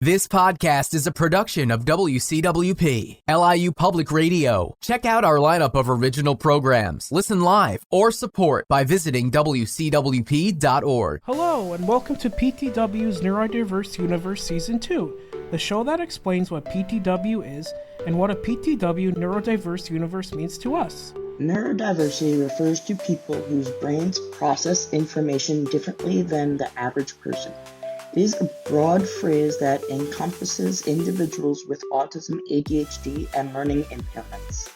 This podcast is a production of WCWP, LIU Public Radio. Check out our lineup of original programs, listen live, or support by visiting WCWP.org. Hello, and welcome to PTW's Neurodiverse Universe Season 2, the show that explains what PTW is and what a PTW Neurodiverse Universe means to us. Neurodiversity refers to people whose brains process information differently than the average person. It is a broad phrase that encompasses individuals with autism, ADHD, and learning impairments.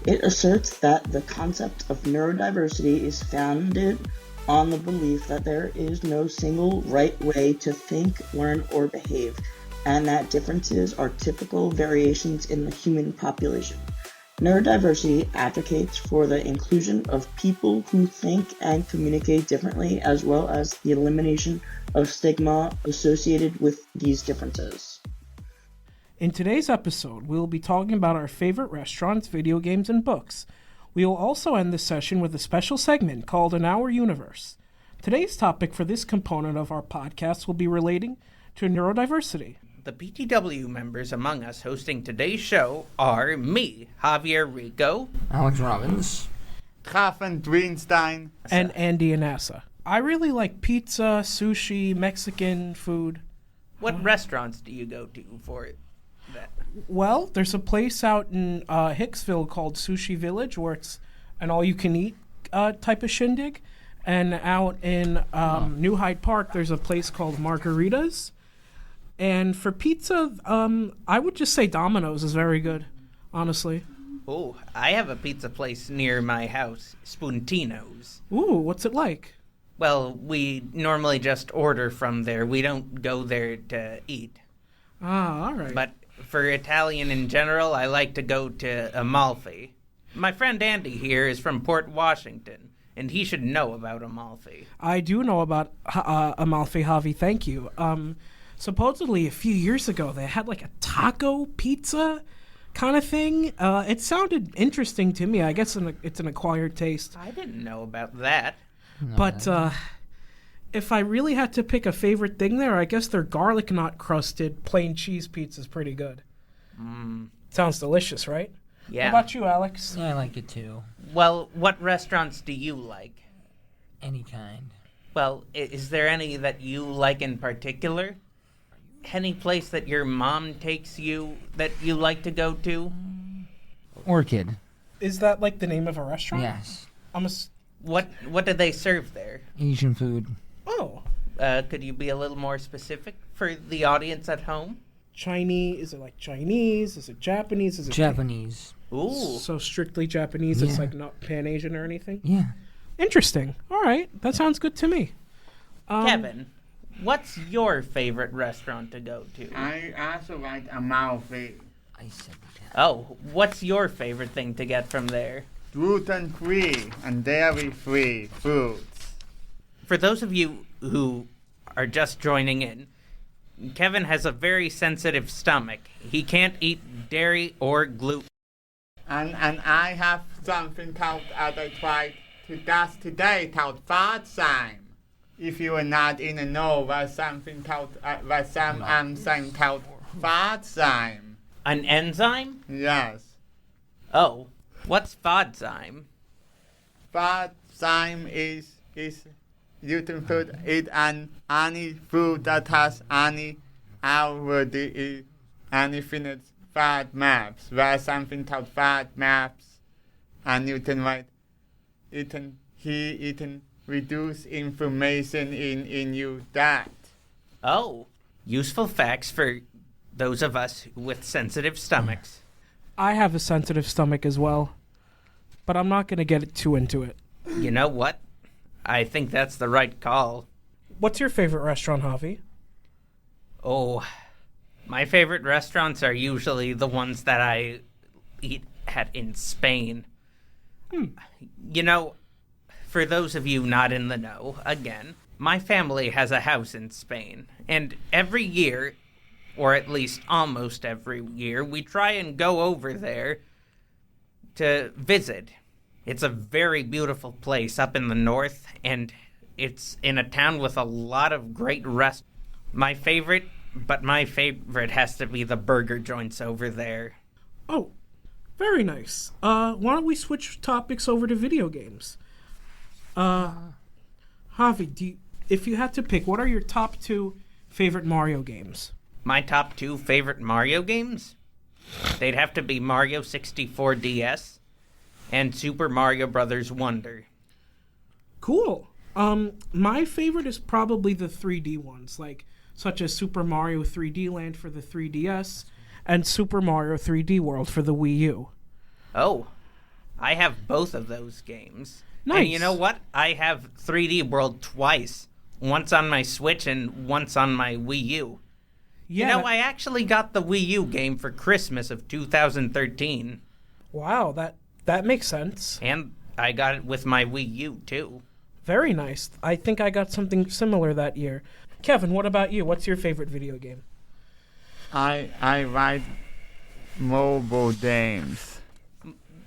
It asserts that the concept of neurodiversity is founded on the belief that there is no single right way to think, learn, or behave, and that differences are typical variations in the human population. Neurodiversity advocates for the inclusion of people who think and communicate differently, as well as the elimination of stigma associated with these differences. In today's episode, we will be talking about our favorite restaurants, video games, and books. We will also end this session with a special segment called In Our Universe. Today's topic for this component of our podcast will be relating to neurodiversity. The PTW members among us hosting today's show are me, Javier Rico, Alex Robbins, Gaffen Greenstein, and Andy Anassa. I really like pizza, sushi, Mexican food. What restaurants do you go to for that? Well, there's a place out in Hicksville called Sushi Village where it's an all-you-can-eat type of shindig. And out in New Hyde Park, there's a place called Margaritas. And for pizza, I would just say Domino's is very good, honestly. Oh, I have a pizza place near my house, Spuntino's. Ooh, what's it like? Well, we normally just order from there. We don't go there to eat. Ah, all right. But for Italian in general, I like to go to Amalfi. My friend Andy here is from Port Washington, and he should know about Amalfi. I do know about Amalfi, Javi, thank you. Supposedly, a few years ago, they had like a taco pizza kind of thing. It sounded interesting to me. I guess it's an acquired taste. I didn't know about that. But if I really had to pick a favorite thing there, I guess their garlic knot crusted plain cheese pizza is pretty good. Sounds delicious, right? Yeah. What about you, Alex? Yeah, I like it too. Well, what restaurants do you like? Any kind. Well, is there any that you like in particular? Any place that your mom takes you that you like to go to? Orchid. Is that like the name of a restaurant? Yes. What do they serve there? Asian food. Oh. Could you be a little more specific for the audience at home? Chinese? Is it like Chinese? Is it Japanese? Is it Japanese. Ooh. So strictly Japanese, It's like not Pan-Asian or anything? Yeah. Interesting. All right. That sounds good to me. Kevin, what's your favorite restaurant to go to? I also like Amalfi. I said that. Oh, what's your favorite thing to get from there? Gluten-free and dairy-free foods. For those of you who are just joining in, Kevin has a very sensitive stomach. He can't eat dairy or gluten. And I have something called, as I tried to discuss today, called Fadsime. If you are not in the know, there's something called, some enzyme called Fadsime. An enzyme? Yes. Oh, what's Fadsime? Fadsime is you can put it on any food that has any already anything that's fat maps. There's something called fat maps, and you can write it can reduce inflammation in you that. Oh, useful facts for those of us with sensitive stomachs. I have a sensitive stomach as well, but I'm not going to get too into it. You know what? I think that's the right call. What's your favorite restaurant, Javi? Oh, my favorite restaurants are usually the ones that I eat at in Spain. You know, for those of you not in the know, again, my family has a house in Spain, and every year, or at least almost every year, we try and go over there to visit. It's a very beautiful place up in the north, and it's in a town with a lot of great restaurants. My favorite but my favorite has to be the burger joints over there. Oh, very nice. Why don't we switch topics over to video games? Javi, if you had to pick, what are your top 2 favorite Mario games? My top 2 favorite Mario games? They'd have to be Mario 64 DS and Super Mario Bros. Wonder. Cool. My favorite is probably the 3D ones, such as Super Mario 3D Land for the 3DS and Super Mario 3D World for the Wii U. Oh, I have both of those games. Nice. And you know what? I have 3D World twice. Once on my Switch and once on my Wii U. Yeah. I actually got the Wii U game for Christmas of 2013. Wow, that makes sense. And I got it with my Wii U, too. Very nice. I think I got something similar that year. Kevin, what about you? What's your favorite video game? I like mobile games.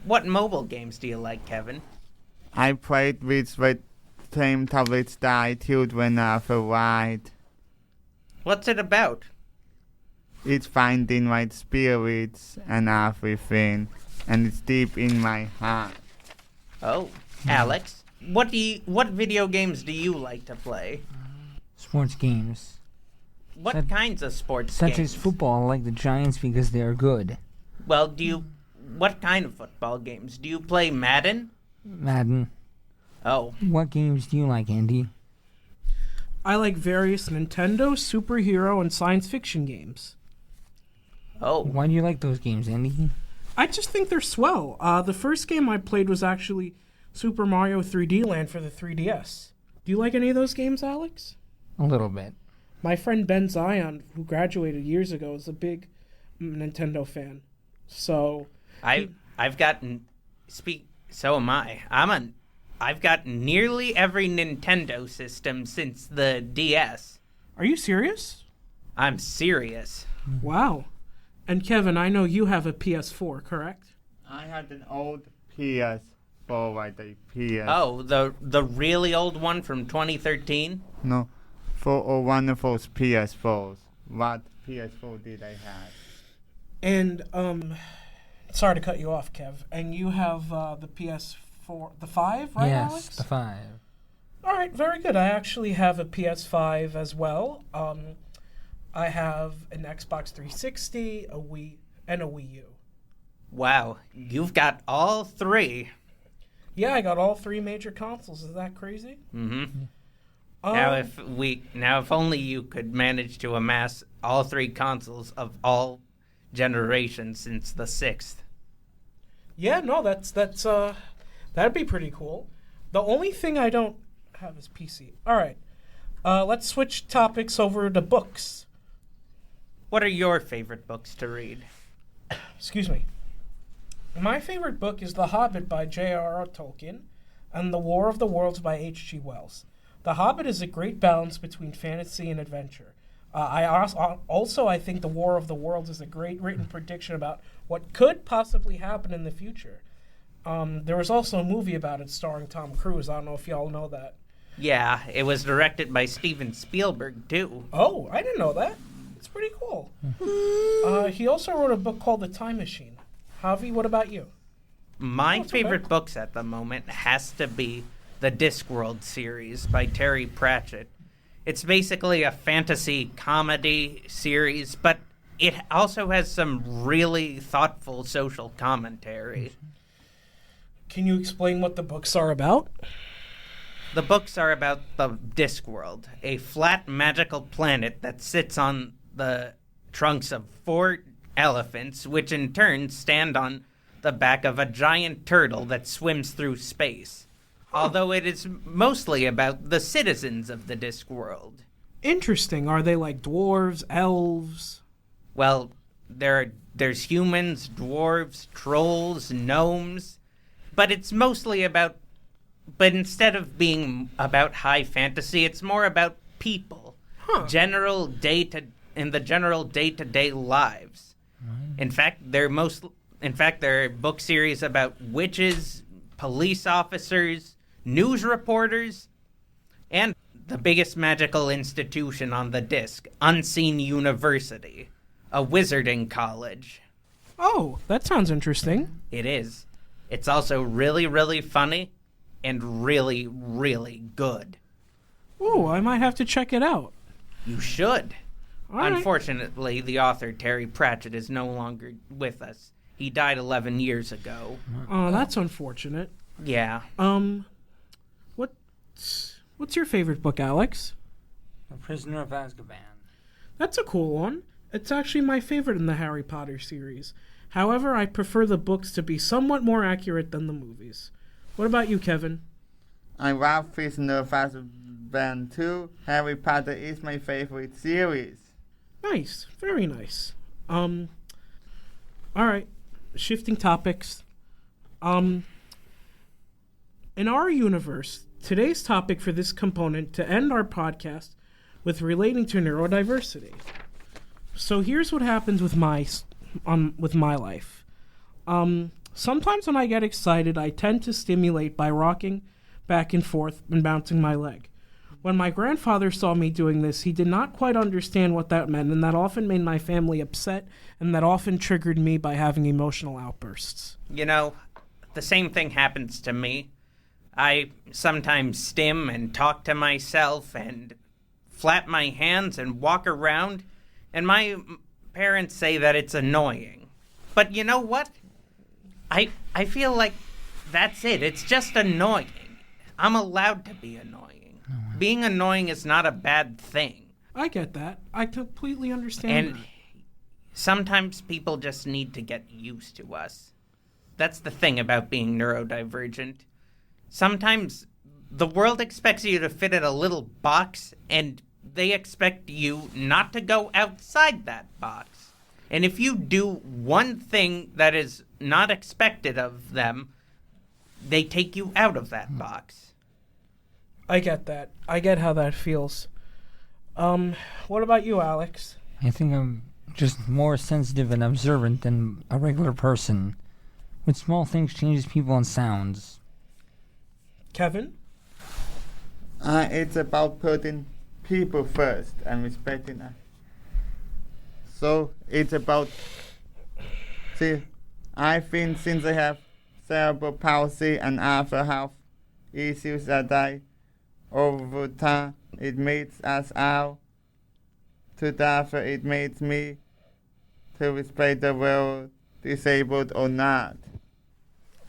What mobile games do you like, Kevin? I played with the same tablets that I children provide. What's it about? It's finding my spirits and everything, and it's deep in my heart. Oh, Alex, what video games do you like to play? Sports games. What kinds of sports Such games? as football, I like the Giants because they are good. Well, what kind of football games? Do you play Madden? Madden. Oh, What games do you like, Andy? I like various Nintendo, superhero, and science fiction games. oh. Why do you like those games, Andy? I just think they're swell. The first game I played was actually Super Mario 3D Land for the 3DS. Do you like any of those games, Alex? A little bit. My friend Ben Zion, who graduated years ago, is a big Nintendo fan. So I've gotten so am I. I've got nearly every Nintendo system since the DS. are you serious? I'm serious. Wow. And Kevin, I know you have a PS4, correct? I had an old PS4, like the PS. Oh, the really old one from 2013? No, for wonderful PS4s. What PS4 did I have? And sorry to cut you off, Kev. And you have the PS4, the 5, right, yes, Alex? the 5. All right, very good. I actually have a PS5 as well. I have an Xbox 360, a Wii, and a Wii U. Wow, you've got all 3. Yeah, I got all 3 major consoles. Is that crazy? Mm-hmm. Now if only you could manage to amass all 3 consoles of all generations since the 6th. Yeah, no, that's that'd be pretty cool. The only thing I don't have is PC. All right, let's switch topics over to books. What are your favorite books to read? Excuse me. My favorite book is The Hobbit by J.R.R. Tolkien and The War of the Worlds by H.G. Wells. The Hobbit is a great balance between fantasy and adventure. I think The War of the Worlds is a great written prediction about what could possibly happen in the future. There was also a movie about it starring Tom Cruise. I don't know if y'all know that. Yeah, it was directed by Steven Spielberg, too. Oh, I didn't know that. It's pretty cool. He also wrote a book called The Time Machine. Javi, what about you? My it's favorite okay. books at the moment has to be the Discworld series by Terry Pratchett. It's basically a fantasy comedy series, but it also has some really thoughtful social commentary. Can you explain what the books are about? The books are about the Discworld, a flat magical planet that sits on the trunks of 4 elephants, which in turn stand on the back of a giant turtle that swims through space. Although it is mostly about the citizens of the Discworld. Interesting. Are they like dwarves, elves? Well, there's humans, dwarves, trolls, gnomes, but it's mostly about. But instead of being about high fantasy, it's more about people, general day-to-day lives. In fact, there are book series about witches, police officers, news reporters, and the biggest magical institution on the disc, Unseen University, a wizarding college. Oh, that sounds interesting. It is. It's also really, really funny and really, really good. Ooh, I might have to check it out. You should. All right. Unfortunately, the author, Terry Pratchett, is no longer with us. He died 11 years ago. Oh, that's unfortunate. Yeah. What's your favorite book, Alex? The Prisoner of Azkaban. That's a cool one. It's actually my favorite in the Harry Potter series. However, I prefer the books to be somewhat more accurate than the movies. What about you, Kevin? I love Prisoner of Azkaban too. Harry Potter is my favorite series. Nice. Very nice. All right. Shifting topics. In our universe, today's topic for this component to end our podcast with relating to neurodiversity. So here's what happens with my life. Sometimes when I get excited, I tend to stimulate by rocking back and forth and bouncing my leg. When my grandfather saw me doing this, he did not quite understand what that meant, and that often made my family upset, and that often triggered me by having emotional outbursts. You know, the same thing happens to me. I sometimes stim and talk to myself and flap my hands and walk around, and my parents say that it's annoying. But you know what? I feel like that's it. It's just annoying. I'm allowed to be annoying. Being annoying is not a bad thing. I get that. I completely understand And that. sometimes people just need to get used to us. That's the thing about being neurodivergent. Sometimes the world expects you to fit in a little box, and they expect you not to go outside that box. And if you do one thing that is not expected of them, they take you out of that box. I get that. I get how that feels. What about you, Alex? I think I'm just more sensitive and observant than a regular person. With small things changes people and sounds. Kevin? It's about putting people first and respecting them. So it's about, I think since I have cerebral palsy and other health issues that over time, it makes us out to therefore it makes me to respect the world, disabled or not.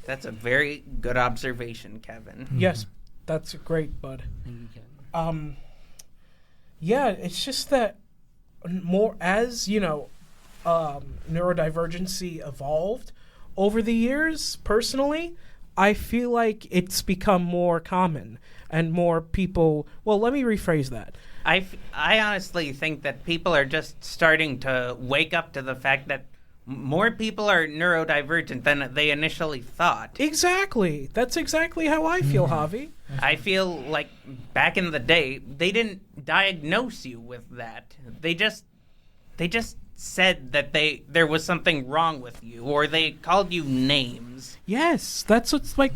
That's a very good observation, Kevin. Yes, that's great, bud. Yeah, it's just that more as, neurodivergency evolved over the years, personally, I feel like it's become more common and more people... Well, let me rephrase that. I honestly think that people are just starting to wake up to the fact that more people are neurodivergent than they initially thought. Exactly. That's exactly how I feel, Javi. I feel like back in the day, they didn't diagnose you with that. They just said that there was something wrong with you, or they called you names. Yes, that's what's like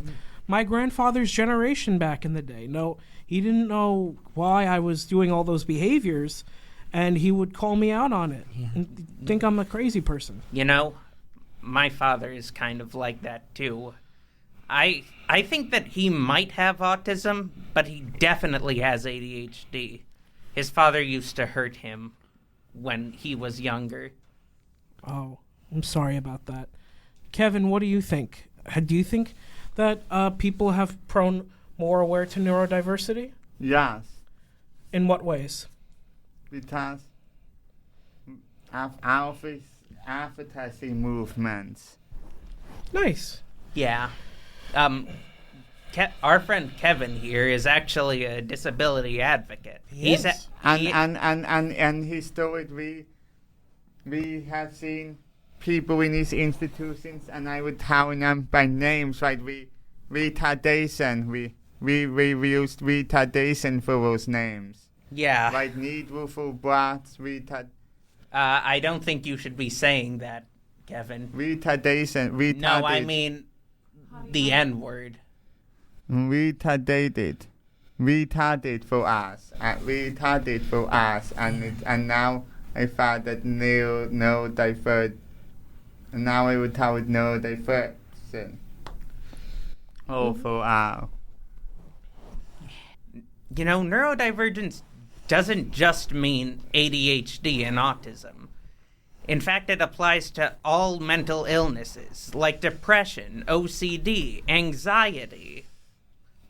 my grandfather's generation back in the day. No, he didn't know why I was doing all those behaviors, and he would call me out on it and think I'm a crazy person. You know, my father is kind of like that too. I think that he might have autism, but he definitely has ADHD. His father used to hurt him when he was younger. Oh, I'm sorry about that. Kevin, what do you think? Do you think that people have grown more aware to neurodiversity? Yes, In what ways? because of our advertising movements. Nice. Yeah. Our friend Kevin here is actually a disability advocate. Yes. And historically, we have seen people in these institutions, and I would tell them by names, like retardation. We used retardation for those names. Yeah. Like needful blocks, I don't think you should be saying that, Kevin. retardation, retarded. No, I mean the N-word. Retardated. retarded for us, and now I found that neurodiverse, and now I will tell neurodiverse. Oh, for us. You know, neurodivergence doesn't just mean ADHD and autism. In fact, it applies to all mental illnesses like depression, OCD, anxiety,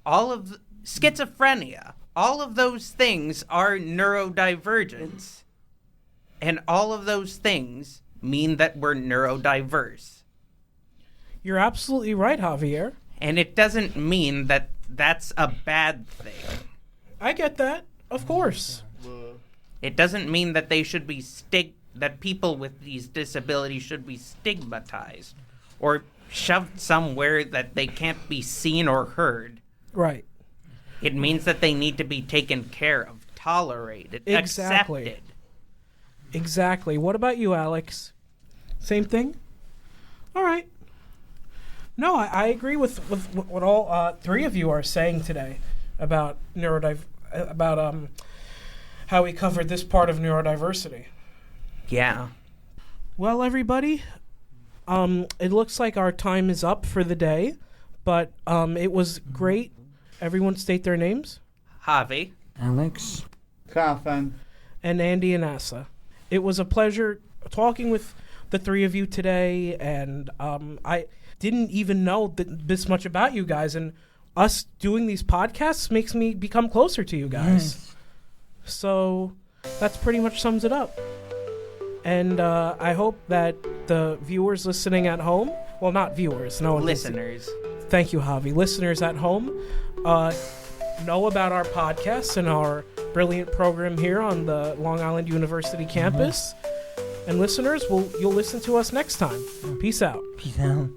schizophrenia. All of those things are neurodivergence. And all of those things mean that we're neurodiverse. You're absolutely right, Javier. And it doesn't mean that that's a bad thing. I get that, of course. It doesn't mean that they should be that people with these disabilities should be stigmatized or shoved somewhere that they can't be seen or heard. Right. It means that they need to be taken care of, tolerated, Exactly. accepted. Exactly. What about you, Alex? Same thing? All right. No, I agree with what all three of you are saying today about how we covered this part of neurodiversity. Yeah. Well, everybody, it looks like our time is up for the day, but it was great. Everyone state their names. Javi. Alex. Coffin. And Andy and Asa. It was a pleasure talking with the three of you today, and I didn't even know this much about you guys, and us doing these podcasts makes me become closer to you guys. Yes. So that's pretty much sums it up. And I hope that the viewers listening at home, well, not viewers, no one Listeners. Thank you, Javi. Listeners at home, know about our podcasts and our brilliant program here on the Long Island University campus. And listeners, you'll listen to us next time. Peace out. Peace out.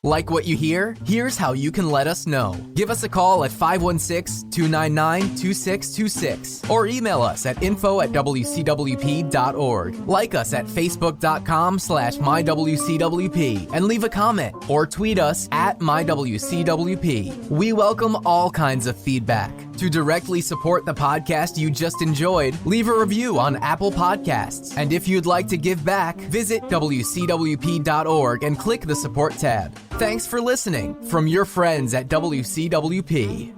Like what you hear? Here's how you can let us know. Give us a call at 516-299-2626 or email us at info@wcwp.org. Like us at facebook.com/mywcwp and leave a comment or tweet us at mywcwp. We welcome all kinds of feedback. To directly support the podcast you just enjoyed, leave a review on Apple Podcasts. And if you'd like to give back, visit wcwp.org and click the support tab. Thanks for listening from your friends at WCWP.